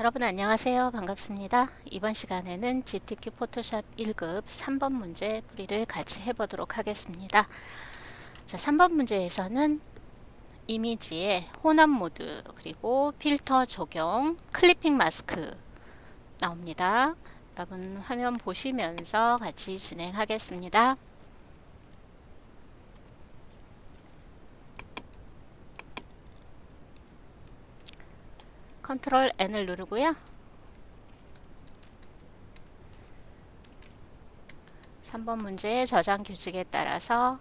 여러분 안녕하세요. 반갑습니다. 이번 시간에는 GTQ 포토샵 1급 3번 문제 풀이를 같이 해보도록 하겠습니다. 자, 3번 문제에서는 이미지의 혼합 모드 그리고 필터 적용, 클리핑 마스크 나옵니다. 여러분 화면 보시면서 같이 진행하겠습니다. 컨트롤 N을 누르고요. 3번 문제의 저장 규칙에 따라서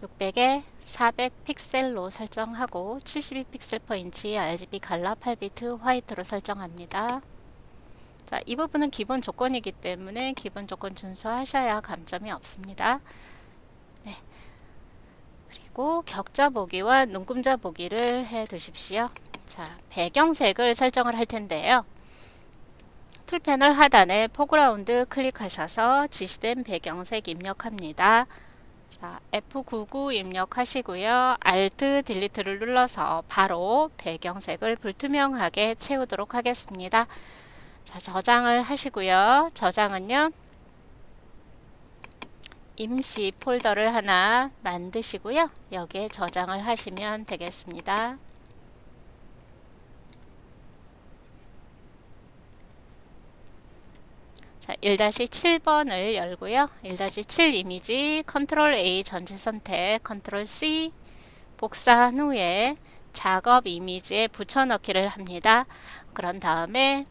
600에 400 픽셀로 설정하고 72 픽셀 per 인치 RGB 칼라 8비트 화이트로 설정합니다. 자, 이 부분은 기본 조건이기 때문에 기본 조건 준수하셔야 감점이 없습니다. 네. 그리고 격자 보기와 눈금자 보기를 해 두십시오. 자, 배경색을 설정을 할 텐데요. 툴 패널 하단에 포그라운드 클릭하셔서 지시된 배경색 입력합니다. 자, F99 입력하시고요. Alt 딜리트를 눌러서 바로 배경색을 불투명하게 채우도록 하겠습니다. 자, 저장을 하시고요. 저장은요. 임시 폴더를 하나 만드시고요. 여기에 저장을 하시면 되겠습니다. 자, 1-7번을 열고요. 1-7 이미지 컨트롤 A 전체 선택, 컨트롤 C 복사한 후에 작업 이미지에 붙여넣기를 합니다. 그런 다음에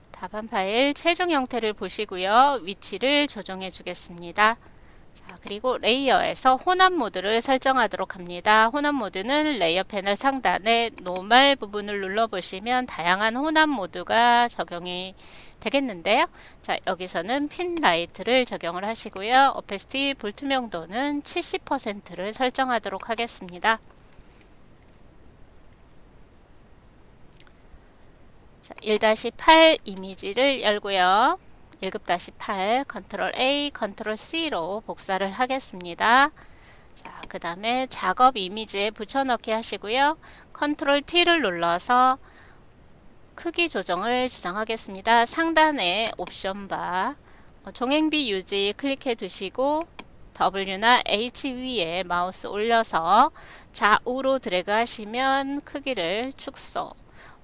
답안 파일 최종 형태를 보시고요. 위치를 조정해 주겠습니다. 자, 그리고 레이어에서 혼합 모드를 설정하도록 합니다. 혼합 모드는 레이어 패널 상단에 노멀 부분을 눌러보시면 다양한 혼합 모드가 적용이 되겠는데요. 자, 여기서는 핀 라이트를 적용을 하시고요. 오페시티 불투명도는 70%를 설정하도록 하겠습니다. 자, 1-8 이미지를 열고요. 1급-8 컨트롤 A, 컨트롤 C로 복사를 하겠습니다. 자, 그 다음에 작업 이미지에 붙여넣기 하시고요. 컨트롤 T를 눌러서 크기 조정을 지정하겠습니다. 상단에 옵션바 종행비 유지 클릭해 두시고 W나 H 위에 마우스 올려서 좌우로 드래그 하시면 크기를 축소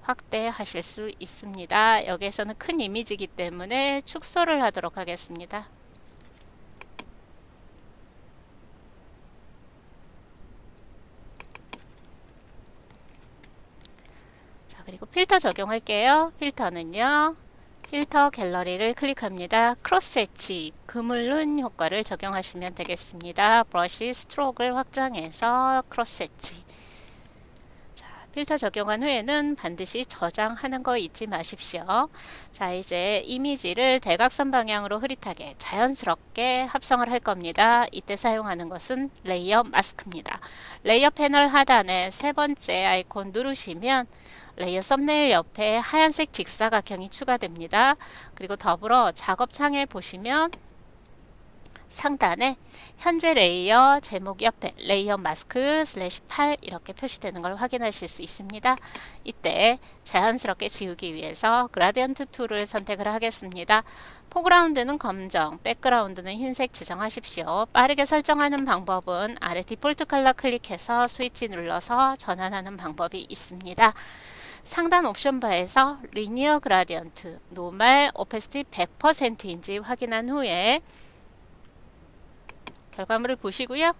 확대하실 수 있습니다. 여기에서는 큰 이미지이기 때문에 축소를 하도록 하겠습니다. 자, 그리고 필터 적용할게요. 필터는요. 필터 갤러리를 클릭합니다. 크로스 엣지, 그물눈 효과를 적용하시면 되겠습니다. 브러쉬 스트로크를 확장해서 크로스 엣지. 필터 적용한 후에는 반드시 저장하는 거 잊지 마십시오. 자, 이제 이미지를 대각선 방향으로 흐릿하게 자연스럽게 합성을 할 겁니다. 이때 사용하는 것은 레이어 마스크입니다. 레이어 패널 하단에 세 번째 아이콘 누르시면 레이어 썸네일 옆에 하얀색 직사각형이 추가됩니다. 그리고 더불어 작업창에 보시면 상단에 현재 레이어 제목 옆에 레이어 마스크 /8 이렇게 표시되는 걸 확인하실 수 있습니다. 이때 자연스럽게 지우기 위해서 그라디언트 툴을 선택을 하겠습니다. 포그라운드는 검정, 백그라운드는 흰색 지정하십시오. 빠르게 설정하는 방법은 아래 디폴트 컬러 클릭해서 스위치 눌러서 전환하는 방법이 있습니다. 상단 옵션 바에서 리니어 그라디언트, 노멀, 오페시티 100%인지 확인한 후에 결과물을 보시고요.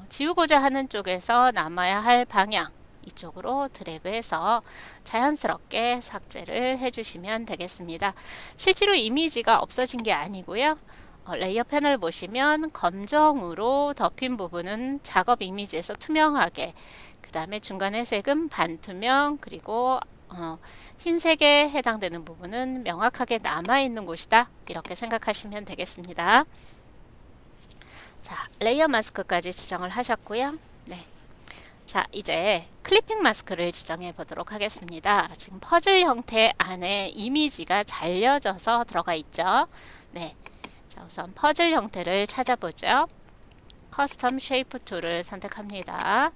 지우고자 하는 쪽에서 남아야 할 방향 이쪽으로 드래그해서 자연스럽게 삭제를 해주시면 되겠습니다. 실제로 이미지가 없어진 게 아니고요. 레이어 패널 보시면 검정으로 덮인 부분은 작업 이미지에서 투명하게, 그 다음에 중간의 색은 반투명, 그리고 흰색에 해당되는 부분은 명확하게 남아있는 곳이다. 이렇게 생각하시면 되겠습니다. 자, 레이어 마스크까지 지정을 하셨고요. 네. 자, 이제 클리핑 마스크를 지정해 보도록 하겠습니다. 지금 퍼즐 형태 안에 이미지가 잘려져서 들어가 있죠. 네. 자, 우선 퍼즐 형태를 찾아보죠. 커스텀 쉐이프 툴을 선택합니다.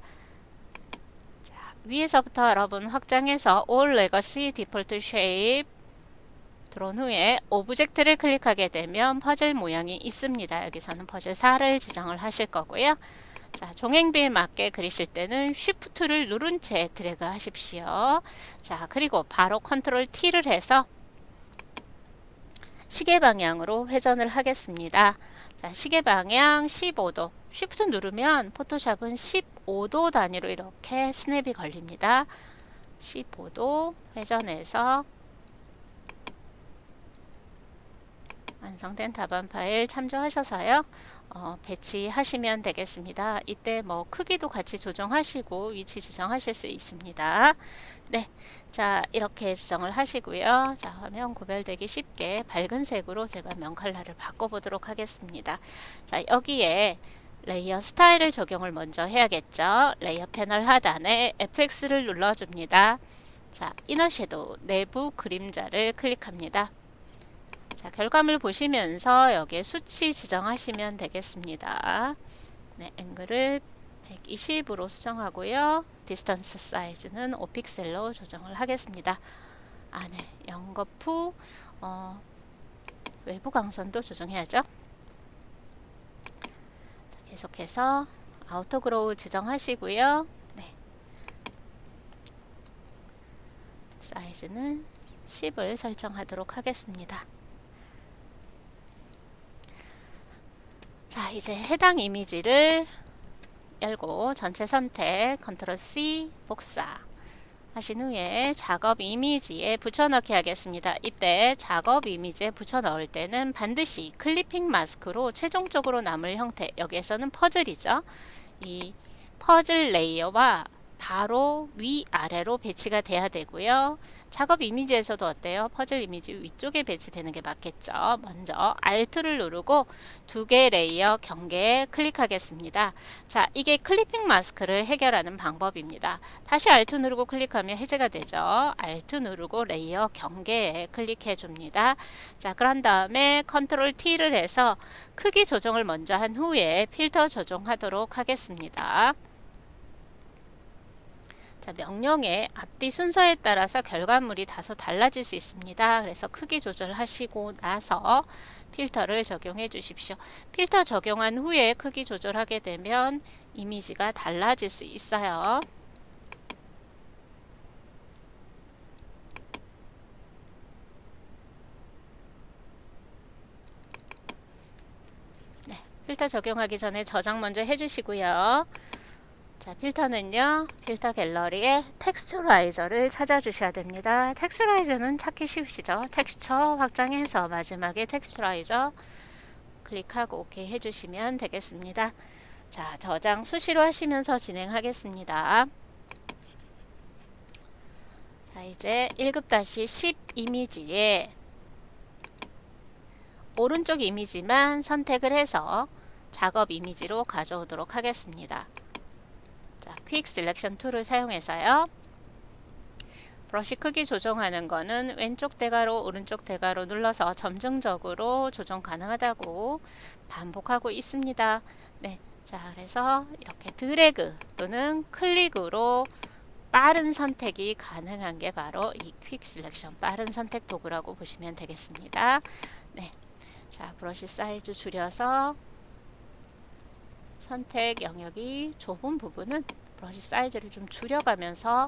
위에서부터 여러분 확장해서 All Legacy Default Shape 들어온 후에 오브젝트를 클릭하게 되면 퍼즐 모양이 있습니다. 여기서는 퍼즐 4를 지정을 하실 거고요. 자, 종횡비에 맞게 그리실 때는 Shift를 누른 채 드래그 하십시오. 자, 그리고 바로 컨트롤 T를 해서 시계 방향으로 회전을 하겠습니다. 자, 시계 방향 15도. Shift 누르면 포토샵은 15도 단위로 이렇게 스냅이 걸립니다. 15도 회전해서 완성된 답안 파일 참조하셔서요. 배치하시면 되겠습니다. 이때 뭐 크기도 같이 조정하시고 위치 지정하실 수 있습니다. 네, 자 이렇게 지정을 하시고요. 자 화면 구별되기 쉽게 밝은 색으로 제가 면 컬러를 바꿔보도록 하겠습니다. 자 여기에 레이어 스타일을 적용을 먼저 해야겠죠. 레이어 패널 하단에 FX를 눌러줍니다. 자 이너 섀도우 내부 그림자를 클릭합니다. 자, 결과물 보시면서 여기에 수치 지정하시면 되겠습니다. 네, 앵글을 120으로 수정하고요. 디스턴스 사이즈는 5픽셀로 조정을 하겠습니다. 네, 연거푸 외부 광선도 조정해야죠. 자, 계속해서 아우터 그로우 지정하시고요. 네, 사이즈는 10을 설정하도록 하겠습니다. 자, 이제 해당 이미지를 열고 전체 선택, 컨트롤 C, 복사 하신 후에 작업 이미지에 붙여넣기 하겠습니다. 이때 작업 이미지에 붙여넣을 때는 반드시 클리핑 마스크로 최종적으로 남을 형태, 여기에서는 퍼즐이죠. 이 퍼즐 레이어와 바로 위아래로 배치가 돼야 되고요. 작업 이미지에서도 어때요? 퍼즐 이미지 위쪽에 배치되는 게 맞겠죠. 먼저 Alt를 누르고 두 개 레이어 경계에 클릭하겠습니다. 자, 이게 클리핑 마스크를 해결하는 방법입니다. 다시 Alt 누르고 클릭하면 해제가 되죠. Alt 누르고 레이어 경계에 클릭해 줍니다. 자, 그런 다음에 컨트롤 T를 해서 크기 조정을 먼저 한 후에 필터 조정하도록 하겠습니다. 자, 명령의 앞뒤 순서에 따라서 결과물이 다소 달라질 수 있습니다. 그래서 크기 조절하시고 나서 필터를 적용해 주십시오. 필터 적용한 후에 크기 조절하게 되면 이미지가 달라질 수 있어요. 네, 필터 적용하기 전에 저장 먼저 해주시고요. 자, 필터는요, 필터 갤러리에 텍스처라이저를 찾아주셔야 됩니다. 텍스처라이저는 찾기 쉬우시죠? 텍스처 확장해서 마지막에 텍스처라이저 클릭하고 OK 해주시면 되겠습니다. 자, 저장 수시로 하시면서 진행하겠습니다. 자, 이제 1급-10 이미지에 오른쪽 이미지만 선택을 해서 작업 이미지로 가져오도록 하겠습니다. 자, 퀵 셀렉션 툴을 사용해서요. 브러쉬 크기 조정하는 거는 왼쪽 대괄호, 오른쪽 대괄호 눌러서 점증적으로 조정 가능하다고 반복하고 있습니다. 네, 자, 그래서 이렇게 드래그 또는 클릭으로 빠른 선택이 가능한 게 바로 이 퀵 셀렉션 빠른 선택 도구라고 보시면 되겠습니다. 네, 자, 브러쉬 사이즈 줄여서 선택 영역이 좁은 부분은 브러쉬 사이즈를 좀 줄여가면서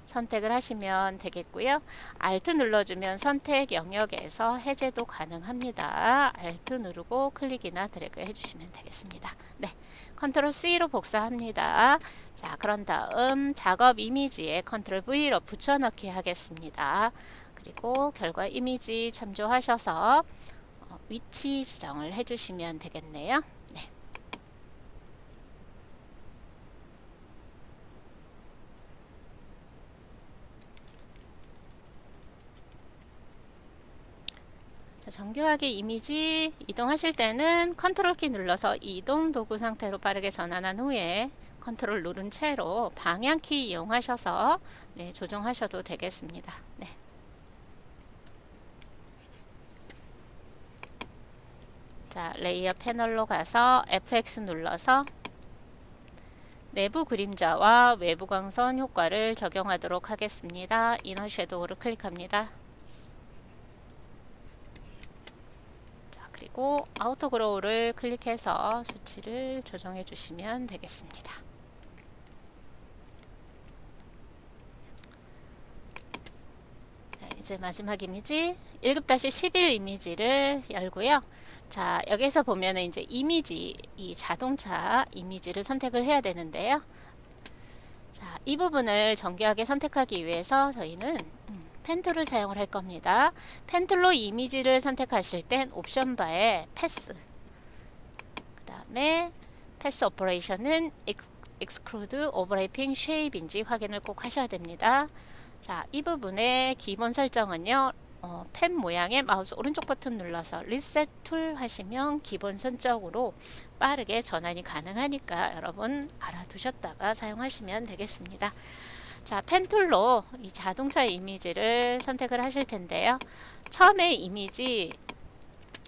선택을 하시면 되겠고요. Alt 눌러주면 선택 영역에서 해제도 가능합니다. Alt 누르고 클릭이나 드래그 해주시면 되겠습니다. 네, 컨트롤 C로 복사합니다. 자, 그런 다음 작업 이미지에 컨트롤 V로 붙여넣기 하겠습니다. 그리고 결과 이미지 참조하셔서 위치 지정을 해주시면 되겠네요. 네. 자, 정교하게 이미지 이동하실 때는 컨트롤 키 눌러서 이동 도구 상태로 빠르게 전환한 후에 컨트롤 누른 채로 방향키 이용하셔서 네, 조정하셔도 되겠습니다. 네. 자, 레이어 패널로 가서 FX 눌러서 내부 그림자와 외부 광선 효과를 적용하도록 하겠습니다. 이너 섀도우를 클릭합니다. 자, 그리고 아우터 그로우를 클릭해서 수치를 조정해 주시면 되겠습니다. 자, 이제 마지막 이미지 1급-11 이미지를 열고요. 자, 여기서 보면은 이제 이미지, 이 자동차 이미지를 선택을 해야 되는데요. 자, 이 부분을 정교하게 선택하기 위해서 저희는 펜 툴을 사용을 할 겁니다. 펜 툴로 이미지를 선택하실 땐 옵션 바에 패스, 그 다음에 패스 오퍼레이션은 exclude overlapping shape인지 확인을 꼭 하셔야 됩니다. 자, 이 부분의 기본 설정은요, 펜 모양의 마우스 오른쪽 버튼 눌러서 리셋 툴 하시면 기본 선적으로 빠르게 전환이 가능하니까 여러분 알아두셨다가 사용하시면 되겠습니다. 자, 펜 툴로 이 자동차 이미지를 선택을 하실 텐데요. 처음에 이미지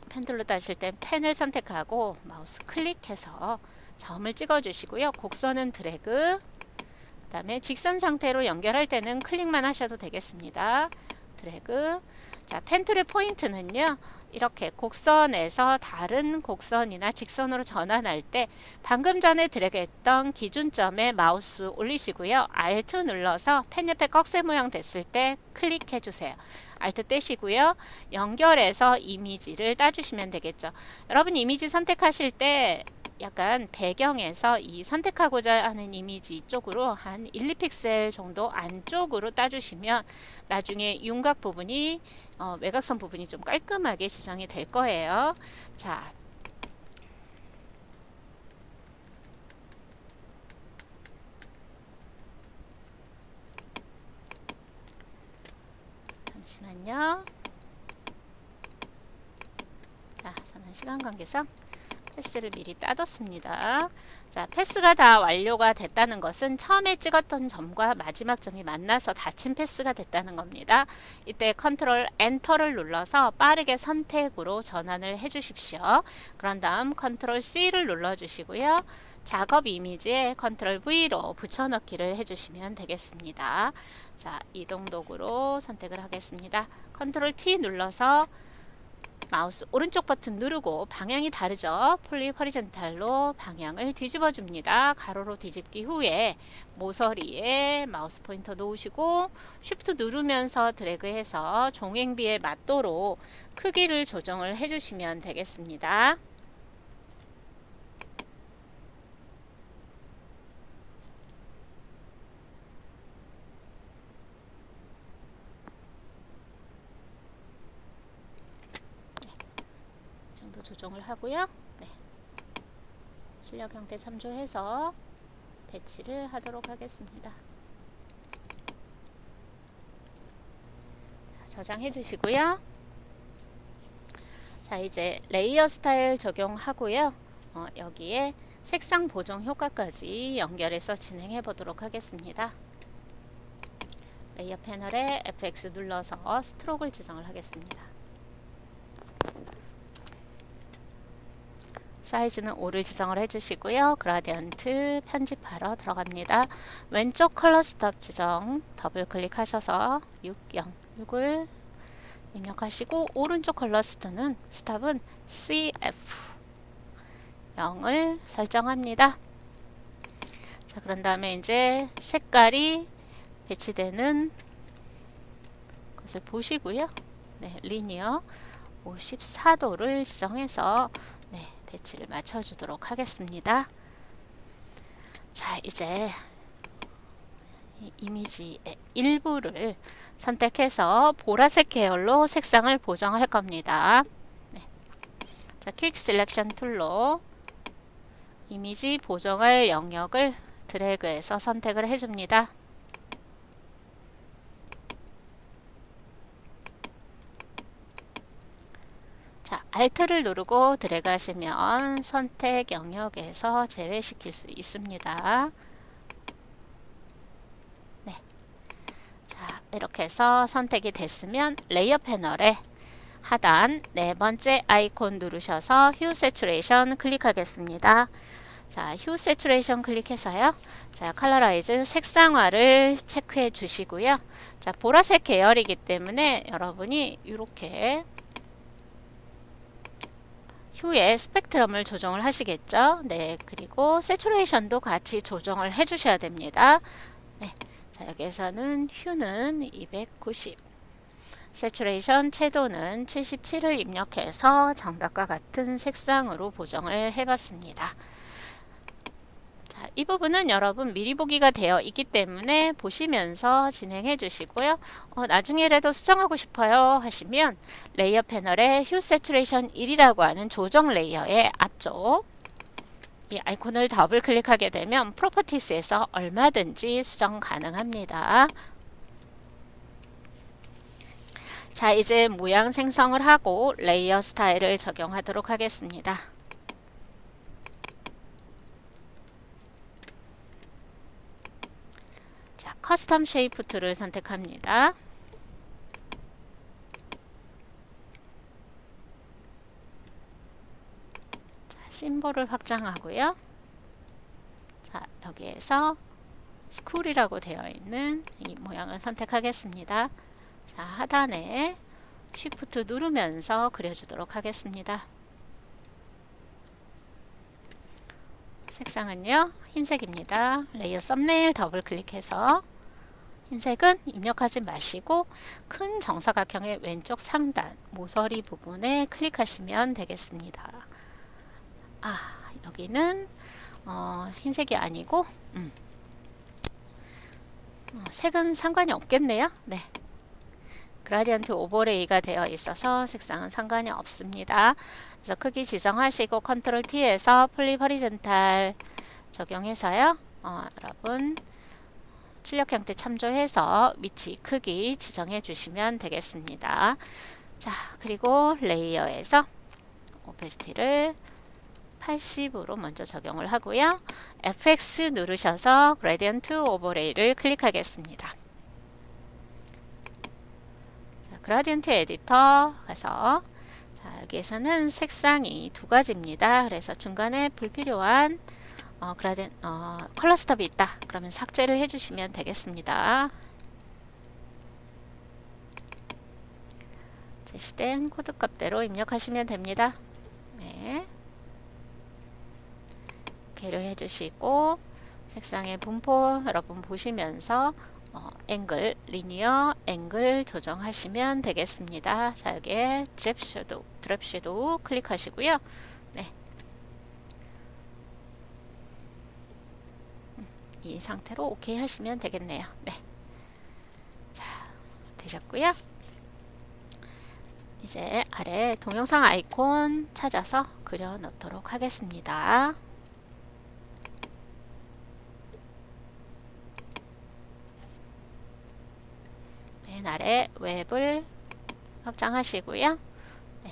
펜 툴로 따실 땐 펜을 선택하고 마우스 클릭해서 점을 찍어 주시고요. 곡선은 드래그, 그 다음에 직선 상태로 연결할 때는 클릭만 하셔도 되겠습니다. 드래그. 자, 펜 툴의 포인트는요, 이렇게 곡선에서 다른 곡선이나 직선으로 전환할 때 방금 전에 드래그했던 기준점에 마우스 올리시고요. Alt 눌러서 펜 옆에 꺽쇠 모양 됐을 때 클릭해 주세요. Alt 떼시고요. 연결해서 이미지를 따주시면 되겠죠. 여러분 이미지 선택하실 때 약간 배경에서 이 선택하고자 하는 이미지 쪽으로 한 1, 2픽셀 정도 안쪽으로 따주시면 나중에 윤곽 부분이 외곽선 부분이 좀 깔끔하게 지정이 될 거예요. 자, 잠시만요. 자, 저는 시간 관계상 패스를 미리 따뒀습니다. 자, 패스가 다 완료가 됐다는 것은 처음에 찍었던 점과 마지막 점이 만나서 닫힌 패스가 됐다는 겁니다. 이때 컨트롤 엔터를 눌러서 빠르게 선택으로 전환을 해 주십시오. 그런 다음 컨트롤 C를 눌러 주시고요. 작업 이미지에 컨트롤 V로 붙여넣기를 해주시면 되겠습니다. 자, 이동 도구로 선택을 하겠습니다. 컨트롤 T 눌러서 마우스 오른쪽 버튼 누르고 방향이 다르죠. 플립 허리젠탈로 방향을 뒤집어 줍니다. 가로로 뒤집기 후에 모서리에 마우스 포인터 놓으시고 쉬프트 누르면서 드래그해서 종횡비에 맞도록 크기를 조정을 해주시면 되겠습니다. 조정을 하고요. 네. 출력 형태 참조해서 배치를 하도록 하겠습니다. 자, 저장해 주시고요. 자, 이제 레이어 스타일 적용하고요. 여기에 색상 보정 효과까지 연결해서 진행해 보도록 하겠습니다. 레이어 패널에 FX 눌러서 스트로크를 지정을 하겠습니다. 사이즈는 5를 지정을 해주시고요. 그라디언트 편집하러 들어갑니다. 왼쪽 컬러 스톱 지정 더블 클릭하셔서 606을 입력하시고 오른쪽 컬러 스톱은 CF 0을 설정합니다. 자, 그런 다음에 이제 색깔이 배치되는 것을 보시고요. 네, 리니어 54도를 지정해서 네, 배치를 맞춰주도록 하겠습니다. 자, 이제 이 이미지의 일부를 선택해서 보라색 계열로 색상을 보정할 겁니다. 네. 자, 퀵 셀렉션 툴로 이미지 보정할 영역을 드래그해서 선택을 해줍니다. 자, Alt를 누르고 드래그 하시면 선택 영역에서 제외시킬 수 있습니다. 네. 자, 이렇게 해서 선택이 됐으면 레이어 패널에 하단 네 번째 아이콘 누르셔서 휴 세츄레이션 클릭하겠습니다. 자, 휴 세츄레이션 클릭해서요. 자, 컬러라이즈 색상화를 체크해 주시고요. 자, 보라색 계열이기 때문에 여러분이 이렇게 휴의 스펙트럼을 조정을 하시겠죠. 네, 그리고 세츄레이션도 같이 조정을 해 주셔야 됩니다. 네, 자, 여기에서는 휴는 290, 세츄레이션 채도는 77을 입력해서 정답과 같은 색상으로 보정을 해봤습니다. 자, 이 부분은 여러분 미리 보기가 되어 있기 때문에 보시면서 진행해 주시고요. 나중에라도 수정하고 싶어요 하시면 레이어 패널에 휴 세츄레이션 1이라고 하는 조정 레이어의 앞쪽 이 아이콘을 더블 클릭하게 되면 프로퍼티스에서 얼마든지 수정 가능합니다. 자, 이제 모양 생성을 하고 레이어 스타일을 적용하도록 하겠습니다. 자, 커스텀 쉐이프 툴을 선택합니다. 자, 심볼을 확장하고요. 자, 여기에서 스쿨이라고 되어 있는 이 모양을 선택하겠습니다. 자, 하단에 쉬프트 누르면서 그려주도록 하겠습니다. 색상은요, 흰색입니다. 레이어 썸네일 더블 클릭해서 흰색은 입력하지 마시고 큰 정사각형의 왼쪽 상단 모서리 부분에 클릭하시면 되겠습니다. 아, 여기는 흰색이 아니고 색은 상관이 없겠네요. 네. 그라디언트 오버레이가 되어 있어서 색상은 상관이 없습니다. 그래서 크기 지정하시고 컨트롤 T에서 플립 허리젠탈 적용해서요. 여러분 출력 형태 참조해서 위치 크기 지정해 주시면 되겠습니다. 자, 그리고 레이어에서 오페시티를 80으로 먼저 적용을 하고요. FX 누르셔서 그라디언트 오버레이를 클릭하겠습니다. 그라디언트 에디터 가서 자, 여기에서는 색상이 두 가지입니다. 그래서 중간에 불필요한 컬러 스톱이 있다. 그러면 삭제를 해주시면 되겠습니다. 제시된 코드 값대로 입력하시면 됩니다. 네. 오케이를 해주시고 색상의 분포 여러분 보시면서 앵글, 리니어 앵글 조정하시면 되겠습니다. 자, 여기에 드랩 섀도우 클릭하시고요. 네. 이 상태로 오케이 하시면 되겠네요. 네. 자, 되셨고요. 이제 아래 동영상 아이콘 찾아서 그려 넣도록 하겠습니다. 맨 아래 웹을 확장하시고요. 네.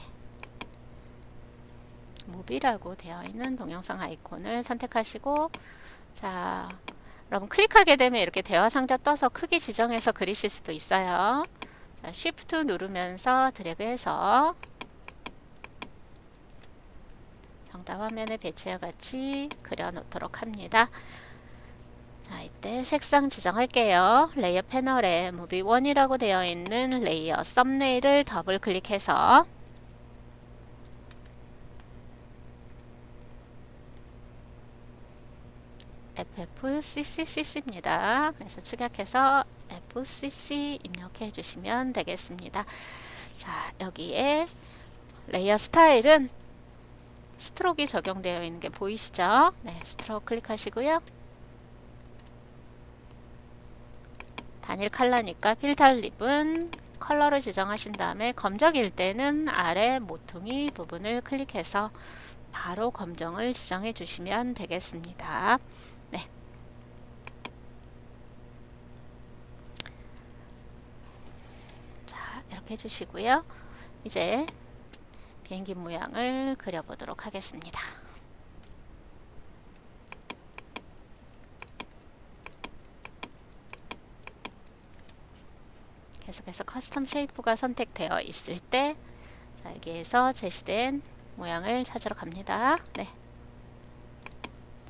무비라고 되어 있는 동영상 아이콘을 선택하시고 자, 여러분 클릭하게 되면 이렇게 대화 상자 떠서 크기 지정해서 그리실 수도 있어요. 자, Shift 누르면서 드래그해서 정답 화면에 배치와 같이 그려 놓도록 합니다. 자, 이때 색상 지정할게요. 레이어 패널에 무비 1이라고 되어 있는 레이어 썸네일을 더블 클릭해서 FFCCC입니다. 그래서 축약해서 FCC 입력해 주시면 되겠습니다. 자, 여기에 레이어 스타일은 스트로크가 적용되어 있는 게 보이시죠? 네, 스트로크 클릭하시고요. 단일 컬러니까 필터립은 컬러를 지정하신 다음에 검정일 때는 아래 모퉁이 부분을 클릭해서 바로 검정을 지정해 주시면 되겠습니다. 네. 자, 이렇게 해주시고요. 이제 비행기 모양을 그려보도록 하겠습니다. 계속해서 커스텀 쉐이프가 선택되어 있을 때 자, 여기에서 제시된 모양을 찾으러 갑니다. 네.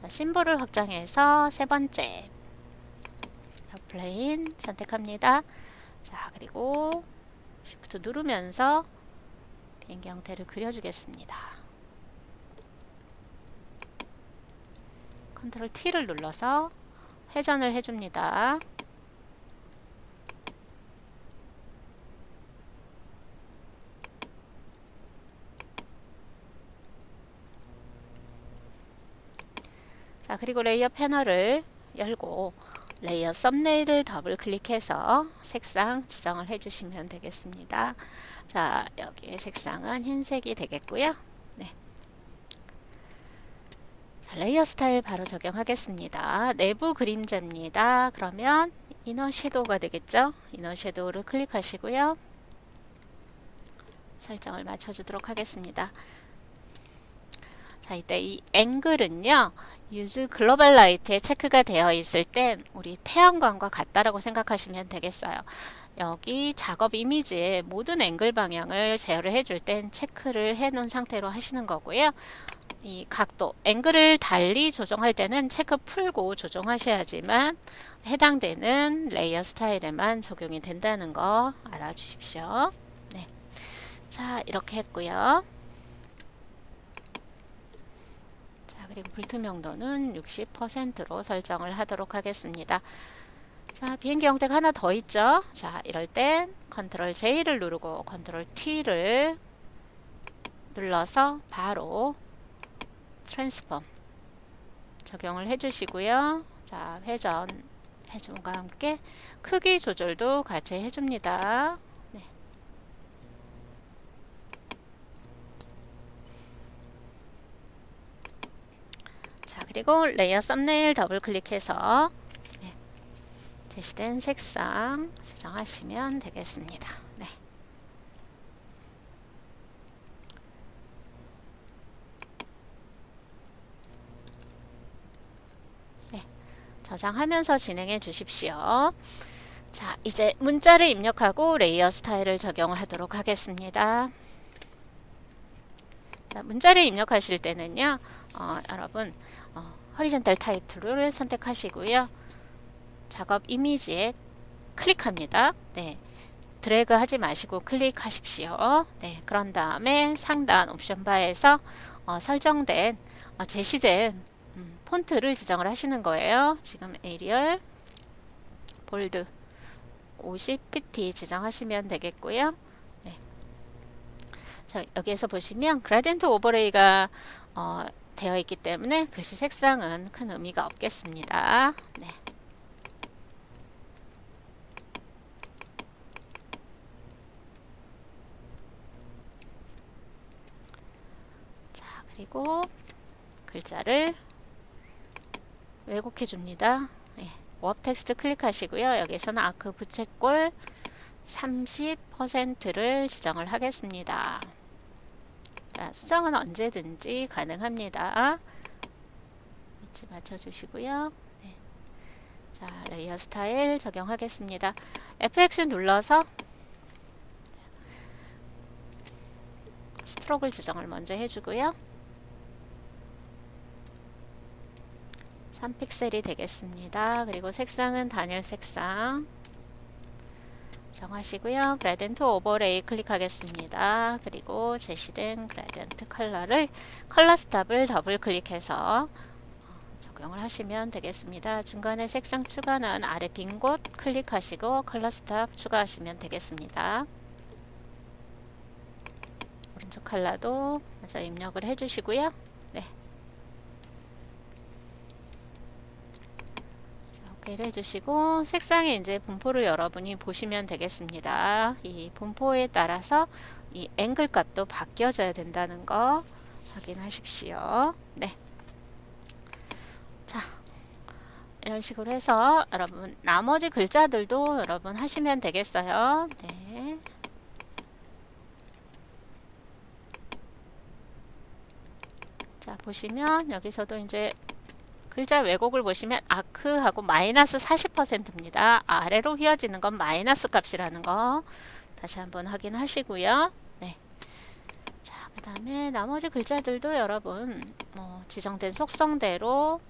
자, 심볼을 확장해서 세 번째 플레인 선택합니다. 자, 그리고 Shift 누르면서 비행기 형태를 그려주겠습니다. 컨트롤 T를 눌러서 회전을 해줍니다. 자, 그리고 레이어 패널을 열고 레이어 썸네일을 더블 클릭해서 색상 지정을 해주시면 되겠습니다. 자, 여기에 색상은 흰색이 되겠고요. 네. 자, 레이어 스타일 바로 적용하겠습니다. 내부 그림자입니다. 그러면 이너 섀도우가 되겠죠? 이너 섀도우를 클릭하시고요. 설정을 맞춰주도록 하겠습니다. 자, 이때 이 앵글은요, Use Global Light에 체크가 되어 있을 땐 우리 태양광과 같다라고 생각하시면 되겠어요. 여기 작업 이미지의 모든 앵글 방향을 제어를 해줄 땐 체크를 해 놓은 상태로 하시는 거고요. 이 각도, 앵글을 달리 조정할 때는 체크 풀고 조정하셔야지만 해당되는 레이어 스타일에만 적용이 된다는 거 알아주십시오. 네. 자, 이렇게 했고요. 그리고 불투명도는 60%로 설정을 하도록 하겠습니다. 자, 비행기 형태가 하나 더 있죠. 자, 이럴 땐 컨트롤 J를 누르고 컨트롤 T를 눌러서 바로 트랜스폼 적용을 해주시고요. 자, 회전 해줌과 함께 크기 조절도 같이 해줍니다. 네. 그리고 레이어 썸네일 더블 클릭해서 네, 제시된 색상 지정하시면 되겠습니다. 네. 네, 저장하면서 진행해 주십시오. 자, 이제 문자를 입력하고 레이어 스타일을 적용하도록 하겠습니다. 자, 문자를 입력하실 때는요, 여러분 허리젠탈 타입 툴을 선택하시고요. 작업 이미지에 클릭합니다. 네, 드래그 하지 마시고 클릭하십시오. 네, 그런 다음에 상단 옵션 바에서 설정된 제시된 폰트를 지정을 하시는 거예요. 지금 에리얼, 볼드 50pt 지정하시면 되겠고요. 네. 자, 여기에서 보시면 그라디언트 오버레이가 되어 있기 때문에 글씨 색상은 큰 의미가 없겠습니다. 네. 자, 그리고 글자를 왜곡해 줍니다. 네. 워프 텍스트 클릭하시고요. 여기에서는 아크 부채꼴 30%를 지정을 하겠습니다. 자, 수정은 언제든지 가능합니다. 위치 맞춰주시고요. 네. 자, 레이어 스타일 적용하겠습니다. FX 눌러서 스트로크를 지정을 먼저 해주고요. 3픽셀이 되겠습니다. 그리고 색상은 단일 색상 정하시고요. 그라디언트 오버레이 클릭하겠습니다. 그리고 제시된 그라디언트 컬러를 컬러 스탑을 더블 클릭해서 적용을 하시면 되겠습니다. 중간에 색상 추가는 아래 빈 곳 클릭하시고 컬러 스탑 추가하시면 되겠습니다. 오른쪽 컬러도 먼저 입력을 해주시고요. 네. 오케이를 해주시고 색상에 이제 분포를 여러분이 보시면 되겠습니다. 이 분포에 따라서 이 앵글 값도 바뀌어져야 된다는 거 확인하십시오. 네. 자, 이런 식으로 해서 여러분 나머지 글자들도 여러분 하시면 되겠어요. 네. 자, 보시면 여기서도 이제 글자 왜곡을 보시면 아크하고 마이너스 40%입니다. 아래로 휘어지는 건 마이너스 값이라는 거 다시 한번 확인하시고요. 네. 자, 그 다음에 나머지 글자들도 여러분 지정된 속성대로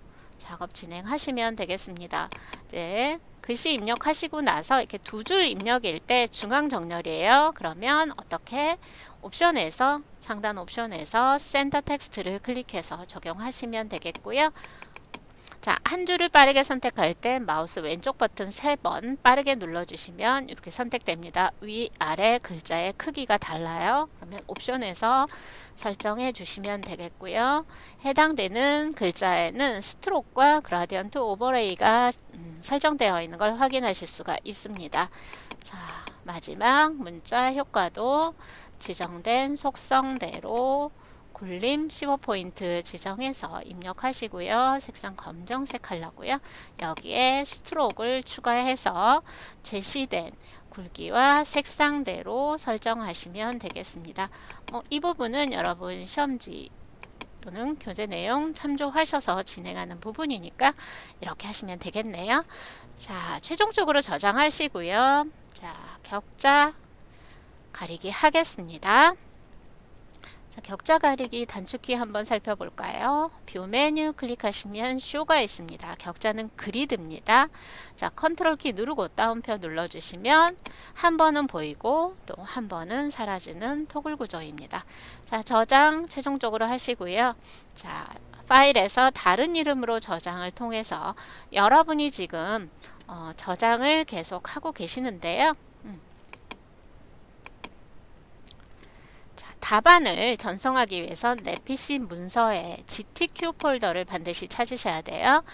작업 진행하시면 되겠습니다. 이제 글씨 입력하시고 나서 이렇게 두 줄 입력일 때 중앙 정렬이에요. 그러면 어떻게 옵션에서 상단 옵션에서 센터 텍스트를 클릭해서 적용하시면 되겠고요. 자, 한 줄을 빠르게 선택할 때 마우스 왼쪽 버튼 3번 빠르게 눌러주시면 이렇게 선택됩니다. 위, 아래 글자의 크기가 달라요. 그러면 옵션에서 설정해 주시면 되겠고요. 해당되는 글자에는 스트로크와 그라디언트 오버레이가 설정되어 있는 걸 확인하실 수가 있습니다. 자, 마지막 문자 효과도 지정된 속성대로 굴림 15포인트 지정해서 입력하시고요. 색상 검정색 하려고요. 여기에 스트로크를 추가해서 제시된 굵기와 색상대로 설정하시면 되겠습니다. 이 부분은 여러분 시험지 또는 교재 내용 참조하셔서 진행하는 부분이니까 이렇게 하시면 되겠네요. 자, 최종적으로 저장하시고요. 자, 격자 가리기 하겠습니다. 자, 격자 가리기 단축키 한번 살펴볼까요? 뷰 메뉴 클릭하시면 쇼가 있습니다. 격자는 그리드입니다. 자, 컨트롤 키 누르고 다운표 눌러주시면 한 번은 보이고 또 한 번은 사라지는 토글 구조입니다. 자, 저장 최종적으로 하시고요. 자, 파일에서 다른 이름으로 저장을 통해서 여러분이 지금 저장을 계속 하고 계시는데요. 답안을 전송하기 위해서 내 PC 문서에 GTQ 폴더를 반드시 찾으셔야 돼요.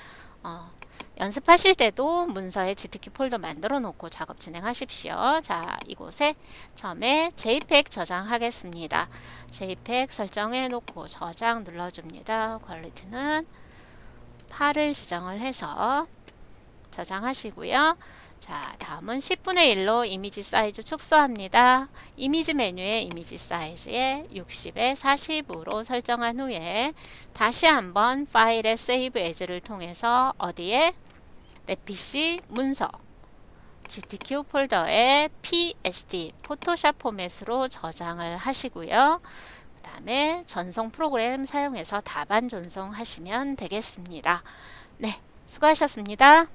연습하실 때도 문서에 GTQ 폴더 만들어 놓고 작업 진행하십시오. 자, 이곳에 처음에 JPEG 저장하겠습니다. JPEG 설정해 놓고 저장 눌러줍니다. 퀄리티는 8을 지정을 해서 저장하시고요. 자, 다음은 10분의 1로 이미지 사이즈 축소합니다. 이미지 메뉴의 이미지 사이즈에 60에 40으로 설정한 후에 다시 한번 파일의 세이브 에즈를 통해서 어디에? 내 PC 문서 GTQ 폴더에 PSD 포토샵 포맷으로 저장을 하시고요. 그 다음에 전송 프로그램 사용해서 답안 전송하시면 되겠습니다. 네, 수고하셨습니다.